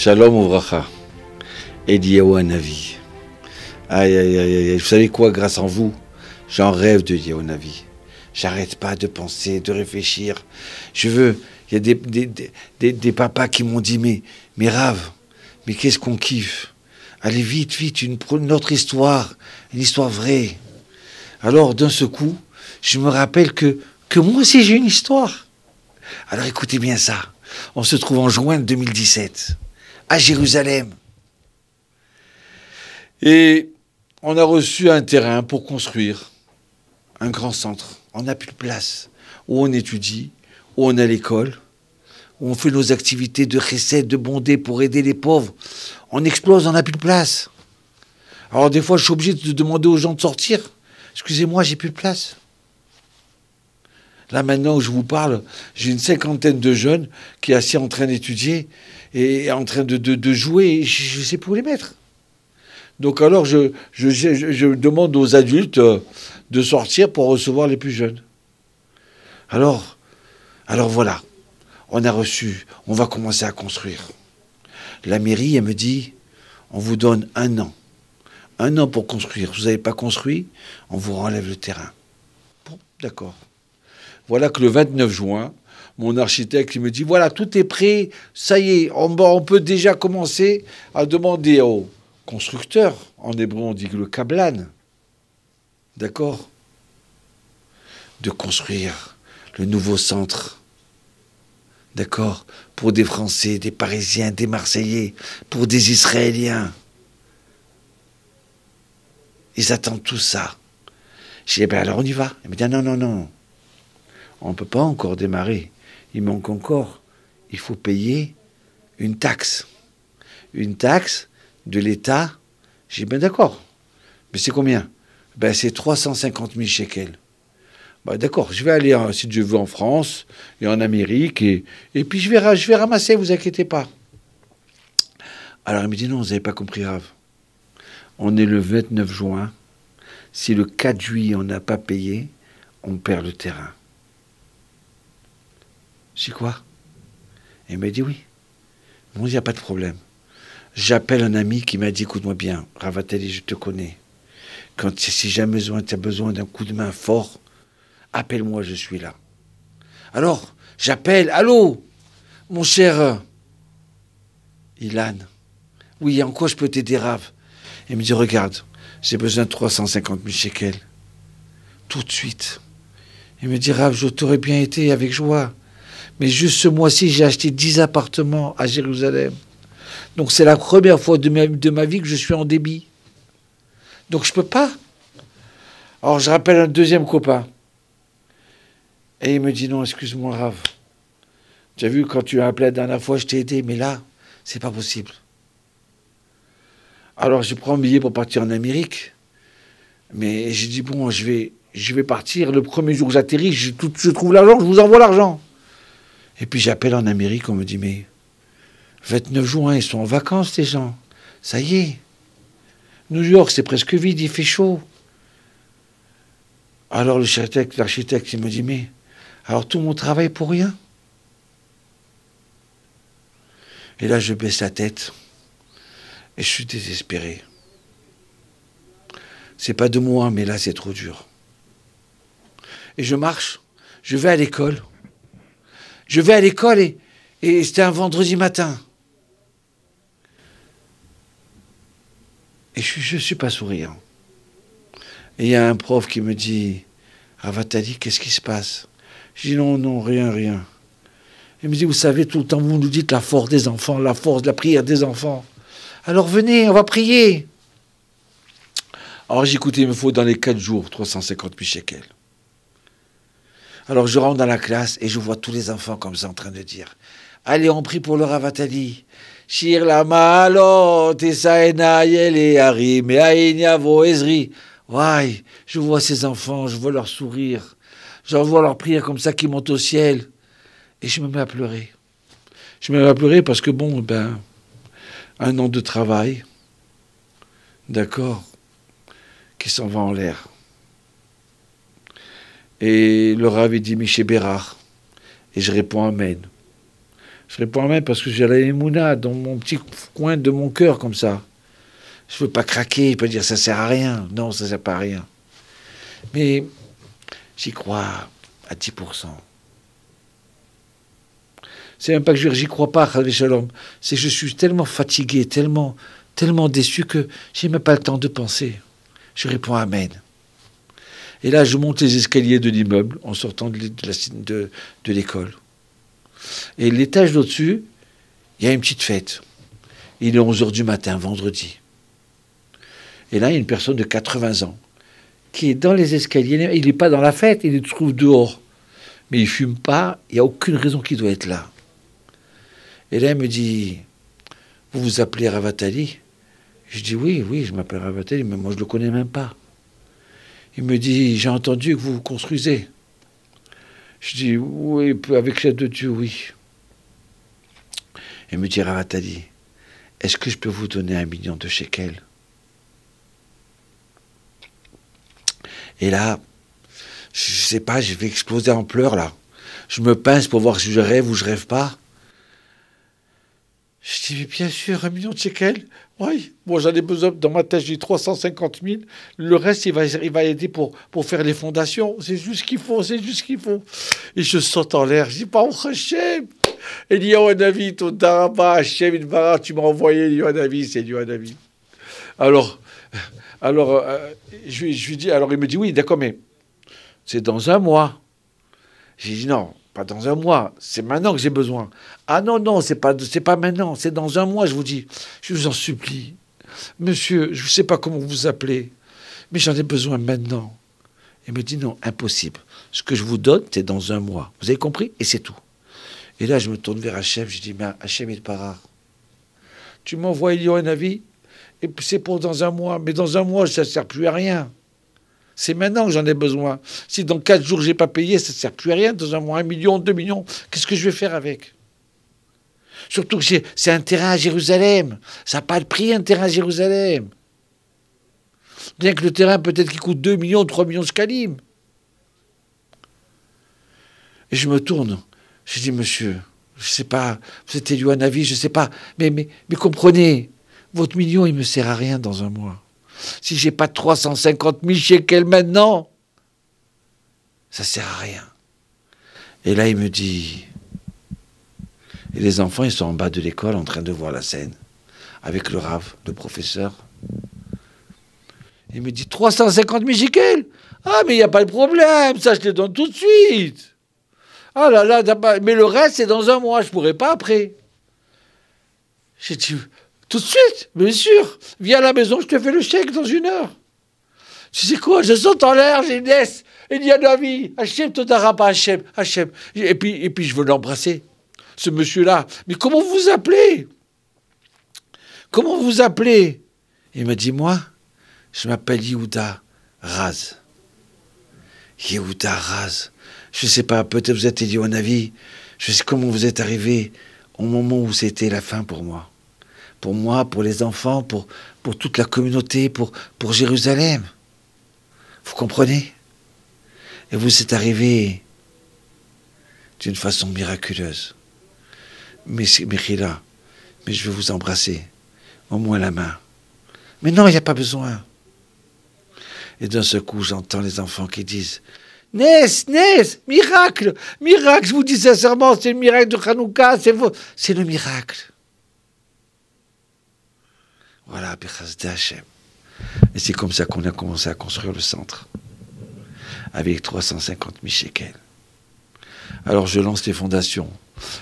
Shalom Ouvracha, Eliyahu Hanavi. Aïe, aïe, aïe, aïe. Vous savez quoi, grâce en vous, j'en rêve de Eliyahu Hanavi. J'arrête pas de penser, de réfléchir. Il y a des papas qui m'ont dit, mais Rav, mais qu'est-ce qu'on kiffe? Allez vite, vite, une autre histoire, une histoire vraie. Alors, d'un seul coup, je me rappelle que moi aussi j'ai une histoire. Alors écoutez bien ça. On se trouve en juin 2017, à Jérusalem. Et on a reçu un terrain pour construire un grand centre. On n'a plus de place, où on étudie, où on a l'école, où on fait nos activités de recettes, de bondés pour aider les pauvres. On explose, on n'a plus de place. Alors des fois, je suis obligé de demander aux gens de sortir. Excusez-moi, j'ai plus de place. Là, maintenant où je vous parle, j'ai une 50aine de jeunes qui sont assis en train d'étudier et en train de jouer. Et je ne sais plus où les mettre. Donc alors, je demande aux adultes de sortir pour recevoir les plus jeunes. Alors voilà, on a reçu, on va commencer à construire. La mairie, elle me dit, on vous donne 1 an. 1 an pour construire. Vous n'avez pas construit, on vous renlève le terrain. Bon, d'accord. Voilà que le 29 juin, mon architecte il me dit, voilà, tout est prêt, ça y est, on peut déjà commencer à demander aux constructeurs, en hébreu on dit le kablan, d'accord, de construire le nouveau centre, d'accord, pour des Français, des Parisiens, des Marseillais, pour des Israéliens. Ils attendent tout ça. Je dis, ben alors on y va. Il me dit, non, non, non. On ne peut pas encore démarrer. Il manque encore. Il faut payer une taxe. Une taxe de l'État. J'ai dit, ben d'accord. Mais c'est combien? Ben c'est 350 000 shekels. Ben d'accord, je vais aller, si Dieu veut, en France et en Amérique. Et puis je vais ramasser, vous inquiétez pas. Alors il me dit, non, vous n'avez pas compris, Rav. On est le 29 juin. Si le 4 juillet, on n'a pas payé, on perd le terrain. Je dis quoi? Et il m'a dit oui. Bon, il n'y a pas de problème. J'appelle un ami qui m'a dit, écoute-moi bien, Rav Attali, je te connais. Si jamais tu as besoin d'un coup de main fort, appelle-moi, je suis là. Alors, j'appelle, allô, mon cher Ilan. Oui, en quoi je peux t'aider, Rav? Il me dit, regarde, j'ai besoin de 350 000 shekels. Tout de suite. Il me dit, Rav, je t'aurais bien été avec joie. Mais juste ce mois-ci, j'ai acheté 10 appartements à Jérusalem. Donc c'est la première fois de ma vie que je suis en débit. Donc je peux pas. Alors je rappelle un deuxième copain. Et il me dit, non, excuse-moi, Rav. Tu as vu, quand tu as appelé la dernière fois, je t'ai aidé. Mais là, c'est pas possible. Alors je prends un billet pour partir en Amérique. Mais j'ai dit, bon, je vais partir. Le premier jour que j'atterris, je trouve l'argent, je vous envoie l'argent. Et puis j'appelle en Amérique, on me dit, mais 29 juin, ils sont en vacances, ces gens. Ça y est. New York, c'est presque vide, il fait chaud. Alors l'architecte, il me dit, mais alors tout mon travail pour rien? Et là, je baisse la tête. Et je suis désespéré. C'est pas de moi, mais là, c'est trop dur. Et je marche, je vais à l'école. Je vais à l'école et c'était un vendredi matin. Et je ne suis pas souriant. Et il y a un prof qui me dit, Rav Attali, qu'est-ce qui se passe? Je dis, non, non, rien, rien. Il me dit, vous savez, tout le temps, vous nous dites la force des enfants, la force de la prière des enfants. Alors venez, on va prier. Alors j'écoutais, il me faut dans les 4 jours 350 000 shekels. Alors je rentre dans la classe et je vois tous les enfants comme ça en train de dire, allez, on prie pour le Rav Attali. Shir la maalot, esaena yele harim, eain yavo ezri. Ouais, je vois ces enfants, je vois leur sourire, je vois leur prière comme ça qui monte au ciel. Et je me mets à pleurer. Je me mets à pleurer parce que bon, 1 an de travail, d'accord, qui s'en va en l'air. Et le Rav, il dit, Miché Bérard. Et je réponds Amen. Je réponds Amen parce que j'ai la émouna dans mon petit coin de mon cœur comme ça. Je ne veux pas craquer, pas dire ça sert à rien. Non, ça sert pas à rien. Mais j'y crois à 10%. C'est même pas que j'y crois pas, Chas Shalom. C'est que je suis tellement fatigué, tellement déçu que j'ai même pas le temps de penser. Je réponds Amen. Et là, je monte les escaliers de l'immeuble en sortant de l'école. Et l'étage d'au-dessus, il y a une petite fête. Il est 11 h du matin, vendredi. Et là, il y a une personne de 80 ans qui est dans les escaliers. Il n'est pas dans la fête, il se trouve dehors. Mais il ne fume pas, il n'y a aucune raison qu'il doit être là. Et là, il me dit, vous vous appelez Ravatali? Je dis, oui, je m'appelle Ravatali, mais moi, je ne le connais même pas. Il me dit, j'ai entendu que vous vous construisez. Je dis, oui, avec l'aide de Dieu, oui. Il me dit, Ravatali, est-ce que je peux vous donner 1 million de shekels? Et là, je ne sais pas, je vais exploser en pleurs, là. Je me pince pour voir si je rêve ou je rêve pas. Je dis, mais bien sûr, 1 million de shekels. Oui, moi j'en ai besoin, dans ma tête, j'ai 350 000. Le reste, il va aider pour faire les fondations. C'est juste ce qu'il faut, c'est juste ce qu'il faut. Et je saute en l'air, je dis, pas Hachem. Eliyahu Hanavi, Todaraba, Hachem, Idbarach, tu m'as envoyé Eliyahu Hanavi, c'est Eliyahu Hanavi. Alors, je lui dis, alors il me dit, oui, d'accord, mais c'est dans 1 mois. J'ai dit, non, pas dans 1 mois, c'est maintenant que j'ai besoin. Ah non, c'est pas maintenant, c'est dans 1 mois, je vous dis. Je vous en supplie. Monsieur, je ne sais pas comment vous appelez, mais j'en ai besoin maintenant. Il me dit, non, impossible. Ce que je vous donne, c'est dans 1 mois. Vous avez compris? Et c'est tout. Et là, je me tourne vers Hachem, je dis, mais Hachem Idbarach, tu m'envoies Eliyahu Hanavi, et c'est pour dans 1 mois. Mais dans 1 mois, ça ne sert plus à rien. C'est maintenant que j'en ai besoin. Si dans 4 jours, je n'ai pas payé, ça ne sert plus à rien. Dans 1 mois, 1 million, 2 millions, qu'est-ce que je vais faire avec? Surtout que c'est un terrain à Jérusalem. Ça n'a pas de prix, un terrain à Jérusalem. Bien que le terrain, peut-être qu'il coûte 2 millions, 3 millions de shkalim. Et je me tourne. Je dis, monsieur, je ne sais pas, vous êtes Eliyahu Hanavi, je ne sais pas. Mais comprenez, votre million, il ne me sert à rien dans 1 mois. Si j'ai pas 350 000 shekels maintenant, ça sert à rien. Et là, il me dit, et les enfants, ils sont en bas de l'école en train de voir la scène, avec le rav, le professeur. Il me dit, 350 000 shekels? Ah, mais il n'y a pas de problème, ça, je les donne tout de suite. Ah là là, mais le reste, c'est dans 1 mois, je ne pourrai pas après. J'ai dit, tout de suite, bien sûr. Viens à la maison, je te fais le chèque dans 1 heure. Tu sais quoi, je saute en l'air, j'ai une laisse. Eliyahu Hanavi, Hachem, Todaraba, Hachem. Et puis je veux l'embrasser, ce monsieur-là. Mais comment vous vous appelez? Comment vous vous appelez? Il m'a dit, moi, je m'appelle Yehuda Raz. Yehuda Raz. Je ne sais pas, peut-être vous êtes Eliyahu Hanavi. Je sais comment vous êtes arrivé au moment où c'était la fin pour moi. Pour moi, pour les enfants, pour toute la communauté, pour Jérusalem. Vous comprenez? Et vous êtes arrivé d'une façon miraculeuse. Mais Mechila, mais je veux vous embrasser, au moins la main. Mais non, il n'y a pas besoin. Et d'un seul coup, j'entends les enfants qui disent, Nes, miracle, je vous dis sincèrement, c'est le miracle de Hanouka, c'est le miracle. Voilà, Bechazde Hachem. Et c'est comme ça qu'on a commencé à construire le centre, avec 350 000 shekels. Alors je lance les fondations.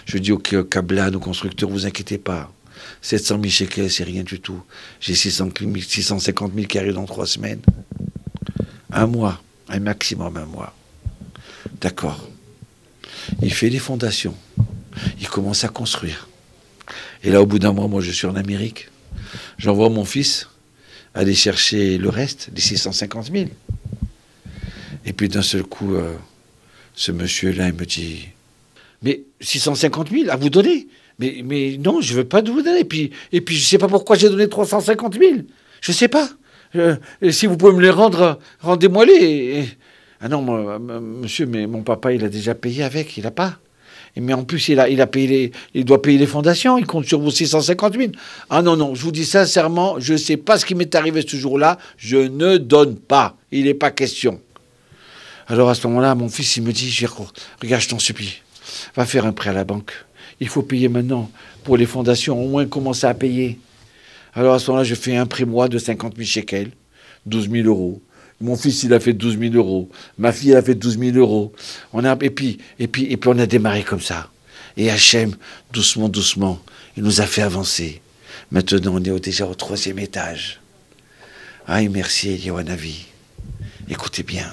Je dis au Kablan, aux constructeurs, vous inquiétez pas. 700 000 shekels, c'est rien du tout. J'ai 650 000 qui arrivent dans 3 semaines. 1 mois, un maximum 1 mois. D'accord. Il fait les fondations. Il commence à construire. Et là, au bout d'un mois, moi, je suis en Amérique. J'envoie mon fils aller chercher le reste, les 650 000. Et puis d'un seul coup, ce monsieur-là, il me dit, mais 650 000 à vous donner? Mais non, je ne veux pas de vous donner. Et puis je ne sais pas pourquoi j'ai donné 350 000. Je ne sais pas. Et si vous pouvez me les rendre, rendez-moi-les. Ah non, monsieur, mais mon papa, il a déjà payé avec, il n'a pas. Mais en plus, il doit payer les fondations. Il compte sur vous 650 000. Ah non, non, je vous dis sincèrement, je ne sais pas ce qui m'est arrivé ce jour-là. Je ne donne pas. Il n'est pas question. Alors à ce moment-là, mon fils, il me dit, regarde, je t'en supplie, va faire un prêt à la banque. Il faut payer maintenant pour les fondations, au moins commencer à payer. Alors à ce moment-là, je fais un prêt moi de 50 000 shekels, 12 000 euros. Mon fils, il a fait 12 000 euros. Ma fille, elle a fait 12 000 euros. Et puis, on a démarré comme ça. Et Hachem, doucement, doucement, il nous a fait avancer. Maintenant, on est déjà au 3e étage. Ah, et merci, Eliawanavi. Écoutez bien.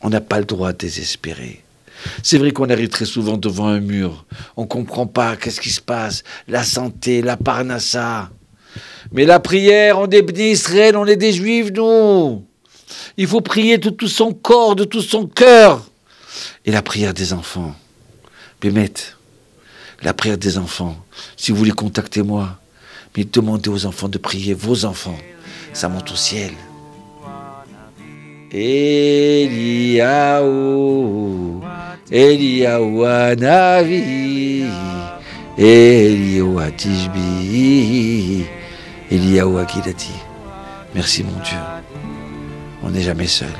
On n'a pas le droit de désespérer. C'est vrai qu'on arrive très souvent devant un mur. On ne comprend pas qu'est-ce qui se passe. La santé, la parnassa. Mais la prière, on est Bnei Israël, on est des Juifs, nous. Il faut prier de tout son corps, de tout son cœur. Et la prière des enfants. Bémet, la prière des enfants. Si vous voulez, contactez-moi. Mais demandez aux enfants de prier, vos enfants. Ça monte au ciel. Eliyahu, Eliyahu Hanavi, Eliyahu Atishbi, Eliyahu Akidati. Merci mon Dieu, on n'est jamais seul.